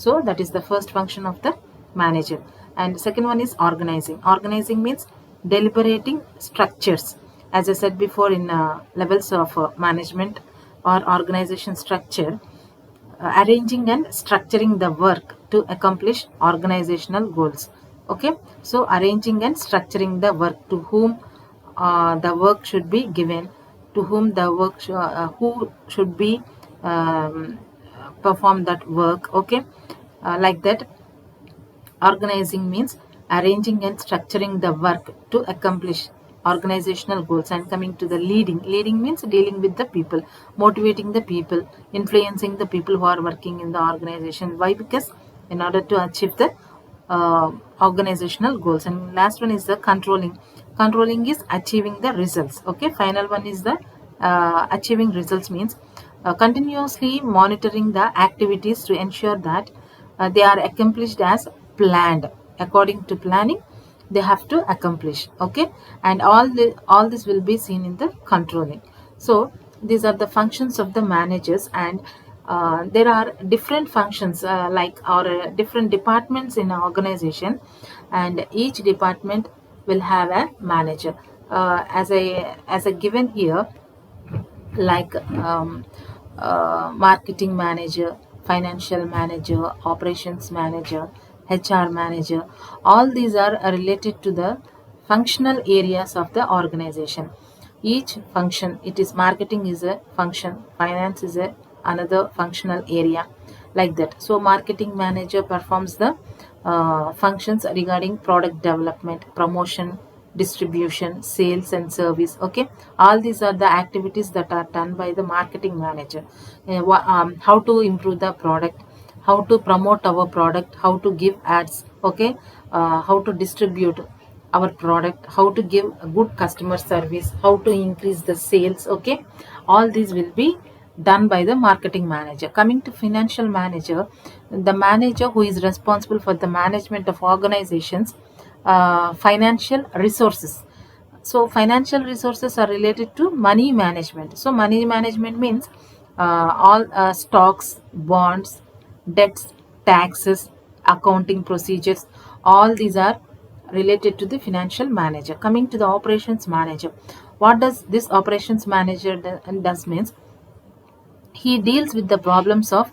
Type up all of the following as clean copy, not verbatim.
So that is the first function of the manager. And second one is organizing. Organizing means deliberating structures. As I said before, in levels of management or organization structure, arranging and structuring the work to accomplish organizational goals. Okay, so arranging and structuring the work, to whom the work should be given, to whom the work who should be perform that work. Okay, like that. Organizing means arranging and structuring the work to accomplish organizational goals. And coming to the leading, leading means dealing with the people, motivating the people, influencing the people who are working in the organization. Why? Because in order to achieve the organizational goals. And last one is the controlling. Controlling is achieving the results. Okay, final one is the achieving results means continuously monitoring the activities to ensure that they are accomplished as planned. According to planning, they have to accomplish. Okay, and all this will be seen in the controlling. So these are the functions of the managers. And there are different functions different departments in an organization, and each department will have a manager. As a given here, like marketing manager, financial manager, operations manager, HR manager. All these are related to the functional areas of the organization. Each function, it is marketing is a function, finance is a another functional area, like that. So marketing manager performs the functions regarding product development, promotion, distribution, sales and service. Okay, all these are the activities that are done by the marketing manager. How to improve the product, how to promote our product, how to give ads. Okay, how to distribute our product, how to give a good customer service, how to increase the sales. Okay, all these will be done by the marketing manager. Coming to financial manager, the manager who is responsible for the management of organizations financial resources. So financial resources are related to money management. So money management means all stocks, bonds, debts, taxes, accounting procedures. All these are related to the financial manager. Coming to the operations manager, what does this operations manager does means he deals with the problems of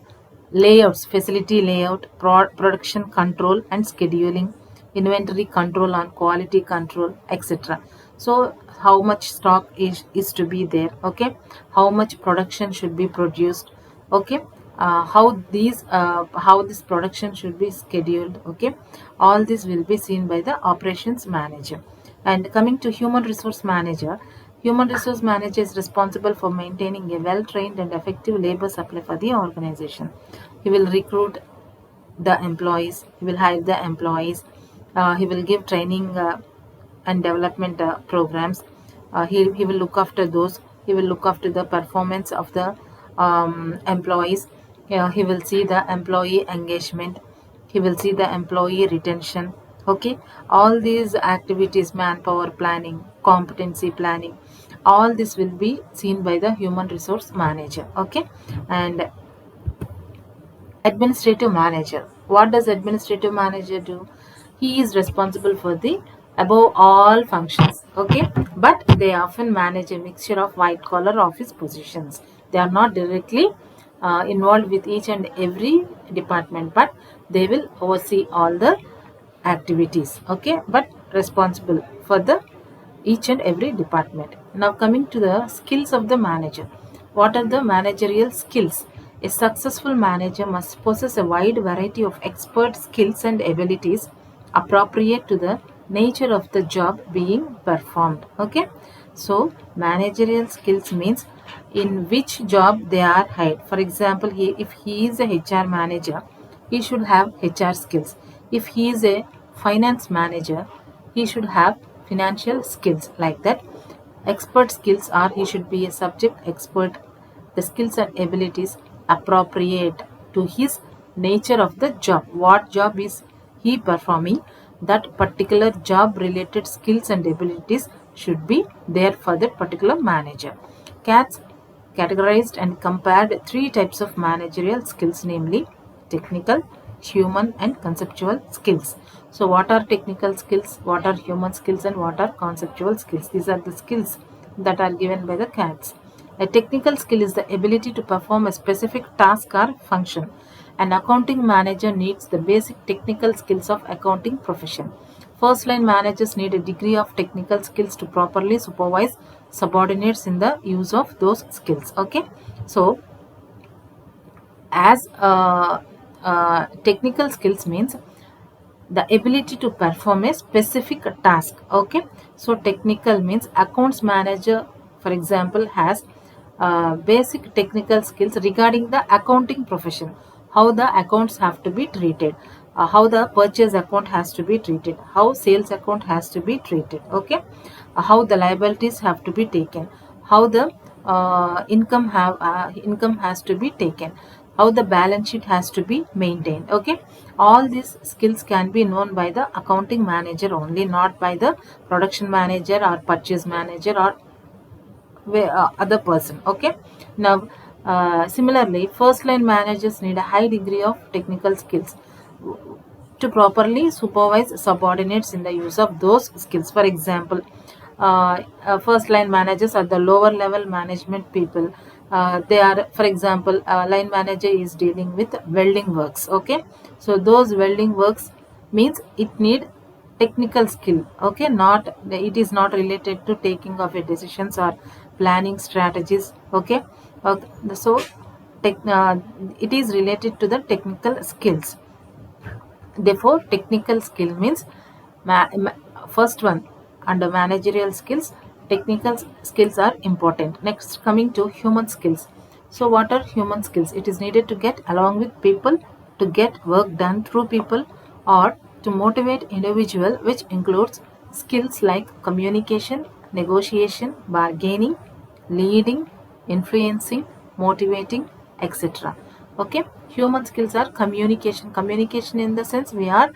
layouts, facility layout, production control and scheduling, inventory control and quality control, etc. So how much stock is to be there. Okay, how much production should be produced. Okay, how this production should be scheduled. Okay, all this will be seen by the operations manager. And coming to human resource manager, human resource manager is responsible for maintaining a well-trained and effective labor supply for the organization. He will recruit the employees, he will hire the employees, he will give training and development programs. He will look after those, he will look after the performance of the employees. He will see the employee engagement, he will see the employee retention. Okay, all these activities, manpower planning, competency planning, all this will be seen by the human resource manager. Okay, and administrative manager, what does administrative manager do? He is responsible for the above all functions. Okay, but they often manage a mixture of white collar office positions. They are not directly involved with each and every department, but they will oversee all the activities. Okay, but responsible for the each and every department. Now coming to the skills of the manager, what are the managerial skills? A successful manager must possess a wide variety of expert skills and abilities appropriate to the nature of the job being performed. Okay, so managerial skills means in which job they are hired. For example, if he is a HR manager, he should have HR skills. If he is a finance manager, he should have financial skills, like that. Expert skills are he should be a subject expert, the skills and abilities appropriate to his nature of the job. What job is he performing, that particular job related skills and abilities should be there for that particular manager. Cats categorized and compared three types of managerial skills, namely technical, human and conceptual skills. So what are technical skills, what are human skills, and what are conceptual skills? These are the skills that are given by the CATS. A technical skill is the ability to perform a specific task or function. An accounting manager needs the basic technical skills of accounting profession. First line managers need a degree of technical skills to properly supervise subordinates in the use of those skills. Okay, so as technical skills means the ability to perform a specific task. Okay, so technical means accounts manager, for example, has basic technical skills regarding the accounting profession, how the accounts have to be treated, how the purchase account has to be treated, how sales account has to be treated. Okay, how the liabilities have to be taken, how the income has to be taken, how the balance sheet has to be maintained. Okay, all these skills can be known by the accounting manager only, not by the production manager or purchase manager or other person. Okay, now similarly, first line managers need a high degree of technical skills to properly supervise subordinates in the use of those skills. For example, first line managers are the lower level management people. They are, for example, line manager is dealing with welding works. Okay, so those welding works means it need technical skill. Okay, not, it is not related to taking of a decisions or planning strategies. Okay, okay. So it is related to the technical skills. Therefore, technical skill means first one, under managerial skills, technical skills are important. Next, coming to human skills. So, what are human skills? It is needed to get along with people, to get work done through people, or to motivate individual, which includes skills like communication, negotiation, bargaining, leading, influencing, motivating, etc. Okay, human skills are communication in the sense we are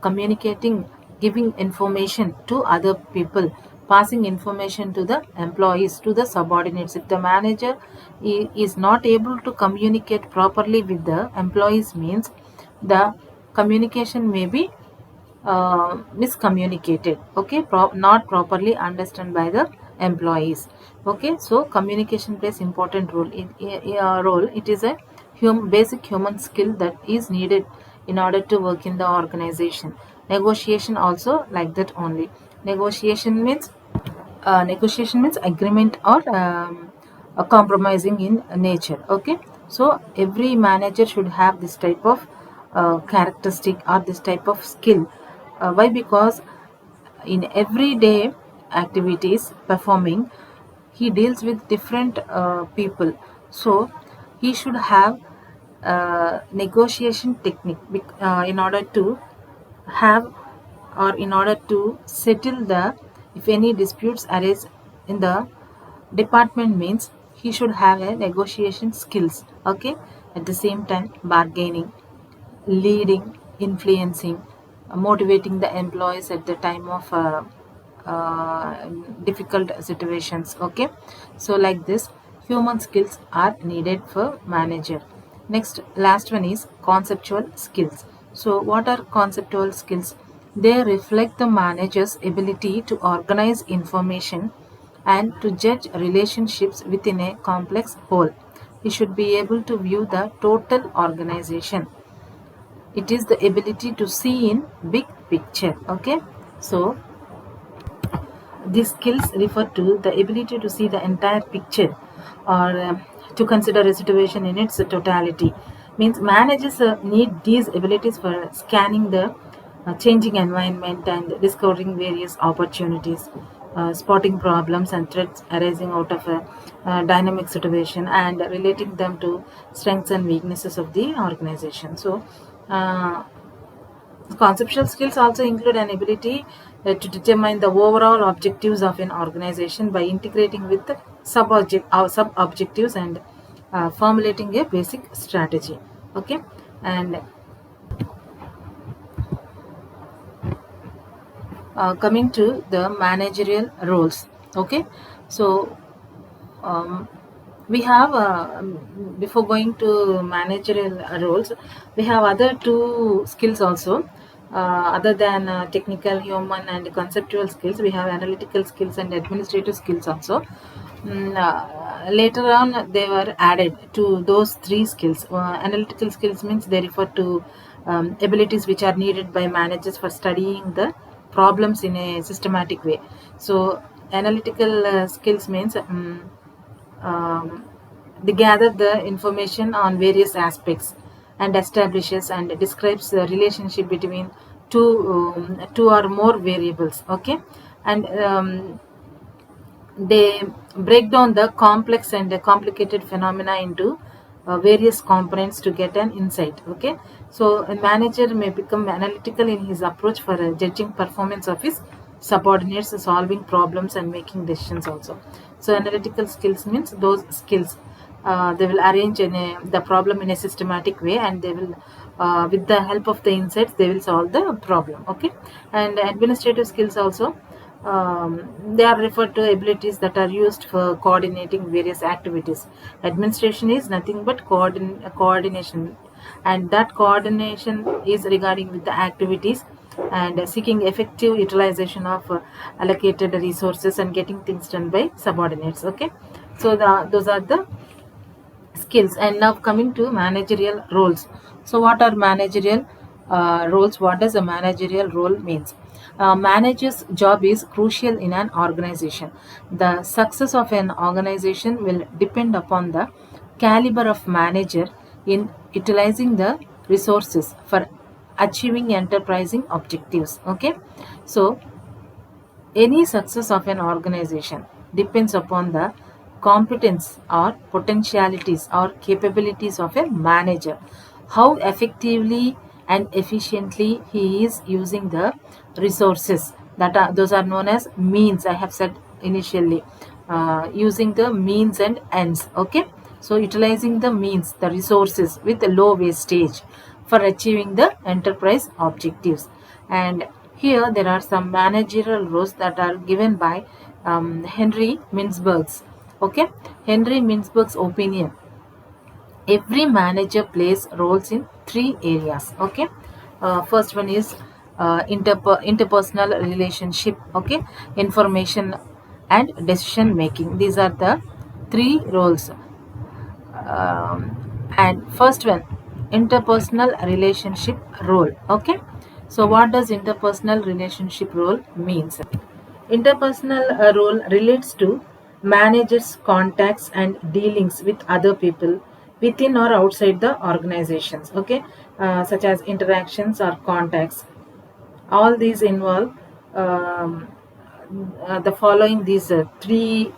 communicating, giving information to other people, passing information to the employees, to the subordinates. If the manager is not able to communicate properly with the employees, means the communication may be miscommunicated. Okay, not properly understood by the employees. Okay, so communication plays important role. It is a basic human skill that is needed in order to work in the organization. Negotiation also like that only. Negotiation means agreement or a compromising in nature. Okay, so every manager should have this type of characteristic or this type of skill. Why? Because in everyday activities performing, he deals with different people, so he should have negotiation technique in order to have, or in order to settle the, if any disputes arise in the department, means he should have a negotiation skills. Okay, at the same time bargaining, leading, influencing, motivating the employees at the time of uh, difficult situations. Okay, so like this, human skills are needed for manager. Next, last one is conceptual skills. So what are conceptual skills? They reflect the manager's ability to organize information and to judge relationships within a complex whole. He should be able to view the total organization. It is the ability to see in big picture. Okay, so these skills refer to the ability to see the entire picture, or to consider a situation in its totality. Means managers need these abilities for scanning the changing environment and discovering various opportunities, spotting problems and threats arising out of a dynamic situation, and relating them to strengths and weaknesses of the organization. So uh, conceptual skills also include an ability to determine the overall objectives of an organization by integrating with the sub-objectives and formulating a basic strategy. Okay, and coming to the managerial roles. Okay, so um, We have before going to managerial roles, we have other two skills also, other than technical, human and conceptual skills. We have analytical skills and administrative skills also. Later on they were added to those three skills. Analytical skills means they refer to abilities which are needed by managers for studying the problems in a systematic way. So analytical skills means they gather the information on various aspects and establishes and describes the relationship between two or more variables. Okay, and they break down the complex and complicated phenomena into various components to get an insight. Okay, so a manager may become analytical in his approach for judging performance of his subordinates, solving problems and making decisions also. So analytical skills means those skills, they will arrange the problem in a systematic way, and they will with the help of the insights they will solve the problem. Okay, and administrative skills also, they are referred to abilities that are used for coordinating various activities. Administration is nothing but coordination, and that coordination is regarding with the activities and seeking effective utilization of allocated resources and getting things done by subordinates. Okay, so those are the skills. And now coming to managerial roles. So what are managerial roles? What does a managerial role means? Manager's job is crucial in an organization. The success of an organization will depend upon the caliber of manager in utilizing the resources for achieving enterprising objectives. Okay, so any success of an organization depends upon the competence or potentialities or capabilities of a manager. How effectively and efficiently he is using the resources, that are those are known as means. I have said initially, using the means and ends. Okay, so utilizing the means, the resources with a low wastage for achieving the enterprise objectives. And here there are some managerial roles that are given by Henry Mintzberg's. Okay, Henry Mintzberg's opinion: every manager plays roles in three areas. Okay, first one is interpersonal relationship. Okay, information and decision making. These are the three roles. And first one, interpersonal relationship role. Okay, so what does interpersonal relationship role means? Interpersonal role relates to managers contacts and dealings with other people within or outside the organizations. Okay, such as interactions or contacts. All these involve um, the following these three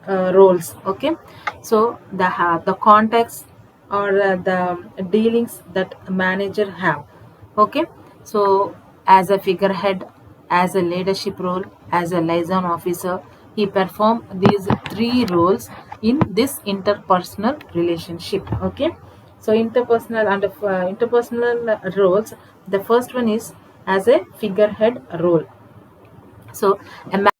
roles. Okay, so the contacts or the dealings that manager have. Okay, so as a figurehead, as a leadership role, as a liaison officer, he perform these three roles in this interpersonal relationship. Okay, so interpersonal and interpersonal roles, the first one is as a figurehead role. So a